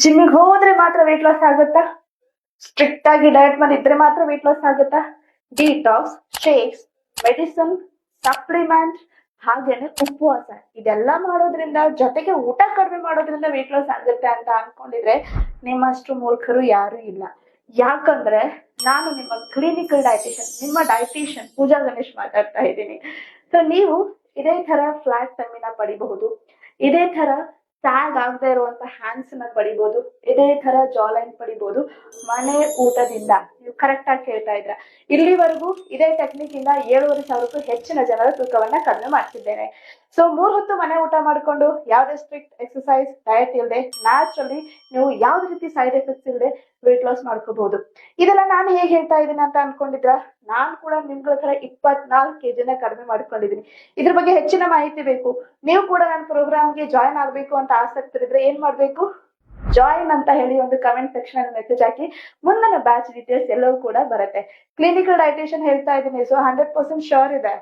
ಜಿಮ್ಮಿಗೆ ಹೋದ್ರೆ ಮಾತ್ರ weight loss ಆಗುತ್ತಾ? ಸ್ಟ್ರಿಕ್ಟ್ ಆಗಿ ಡಯಟ್ ಮಾಡಿ ಇದ್ರೆ ಮಾತ್ರ ವೆಯ್ಟ್ ಲಾಸ್ ಆಗುತ್ತಾ? ಡಿಟಾಕ್ಸ್, ಶೇಕ್ಸ್, ಮೆಡಿಸಿನ್, ಸಪ್ಲಿಮೆಂಟ್, ಹಾಗೇನೆ ಉಪವಾಸ ಇದೆಲ್ಲ ಮಾಡೋದ್ರಿಂದ ಜೊತೆಗೆ ಊಟ ಕಡಿಮೆ ಮಾಡೋದ್ರಿಂದ ವೆಯ್ಟ್ ಲಾಸ್ ಆಗುತ್ತೆ ಅಂತ ಅನ್ಕೊಂಡಿದ್ರೆ ನಿಮ್ಮಷ್ಟು ಮೂರ್ಖರು ಯಾರು ಇಲ್ಲ. ಯಾಕಂದ್ರೆ ನಾನು ನಿಮ್ಮ ಕ್ಲಿನಿಕಲ್ ಡೈಟಿಷಿಯನ್, ನಿಮ್ಮ ಡೈಟಿಷಿಯನ್ ಪೂಜಾ ಗಣೇಶ್ ಮಾತಾಡ್ತಾ ಇದ್ದೀನಿ. ಸೊ ನೀವು ಇದೇ ತರ ಫ್ಲಾಟ್ ಟಮಿನ ಪಡಿಬಹುದು, ಇದೇ ತರ ಟ್ಯಾಗ್ ಆಗದೆ ಇರುವಂತ ಹ್ಯಾಂಡ್ಸ್ ನ ಪಡಿಬಹುದು, ಇದೇ ತರ ಜಾಲೈನ್ ಪಡಿಬಹುದು ಮನೆ ಊಟದಿಂದ. ನೀವು ಕರೆಕ್ಟ್ ಆಗಿ ಕೇಳ್ತಾ ಇದ್ರ. ಇಲ್ಲಿವರೆಗೂ ಇದೇ ಟೆಕ್ನಿಕ್ ಇಂದ 7,500ಕ್ಕೂ ಹೆಚ್ಚಿನ ಜನರ ತೂಕವನ್ನ ಕಡಿಮೆ ಮಾಡ್ತಿದ್ದೇನೆ. ಸೊ 3 ಹೊತ್ತು ಮನೆ ಊಟ ಮಾಡ್ಕೊಂಡು ಯಾವುದೇ ಸ್ಟ್ರಿಕ್ಟ್ ಎಕ್ಸರ್ಸೈಸ್ ಡಯಟ್ ಇಲ್ಲದೆ ನ್ಯಾಚುರಲಿ ನೀವು ಯಾವ್ದೇ ರೀತಿ ಸೈಡ್ ಎಫೆಕ್ಟ್ಸ್ ಇಲ್ಲದೆ ವೆಯ್ಟ್ ಲಾಸ್ ಮಾಡ್ಕೋಬಹುದು. ಇದೆಲ್ಲ ನಾನು ಹೇಗೆ ಹೇಳ್ತಾ ಇದ್ದೀನಿ ಅಂತ ಅನ್ಕೊಂಡಿದ್ರ, ನಾನ್ ಕೂಡ ನಿಮ್ಗಳ ತರ 24 kg ಕಡಿಮೆ ಮಾಡ್ಕೊಂಡಿದ್ದೀನಿ. ಇದ್ರ ಬಗ್ಗೆ ಹೆಚ್ಚಿನ ಮಾಹಿತಿ ಬೇಕು, ನೀವು ಕೂಡ ನನ್ನ ಪ್ರೋಗ್ರಾಮ್ಗೆ ಜಾಯ್ನ್ ಆಗ್ಬೇಕು ಅಂತ ಆಸಕ್ತಿ ಇದ್ರೆ ಏನ್ ಮಾಡ್ಬೇಕು? ಜಾಯಿನ್ ಅಂತ ಹೇಳಿ ಒಂದು ಕಮೆಂಟ್ ಸೆಕ್ಷನ್ ಅಲ್ಲಿ ಮೆಸೇಜ್ ಹಾಕಿ. ಮುಂದಿನ ಬ್ಯಾಚ್ ಡೀಟೇಲ್ಸ್ ಎಲ್ಲವೂ ಕೂಡ ಬರುತ್ತೆ. ಕ್ಲಿನಿಕಲ್ ಡೈಟಿಷಿಯನ್ ಹೇಳ್ತಾ ಇದ್ದೀನಿ, ಸೊ 100% ಶೋರ್ ಇದೆ.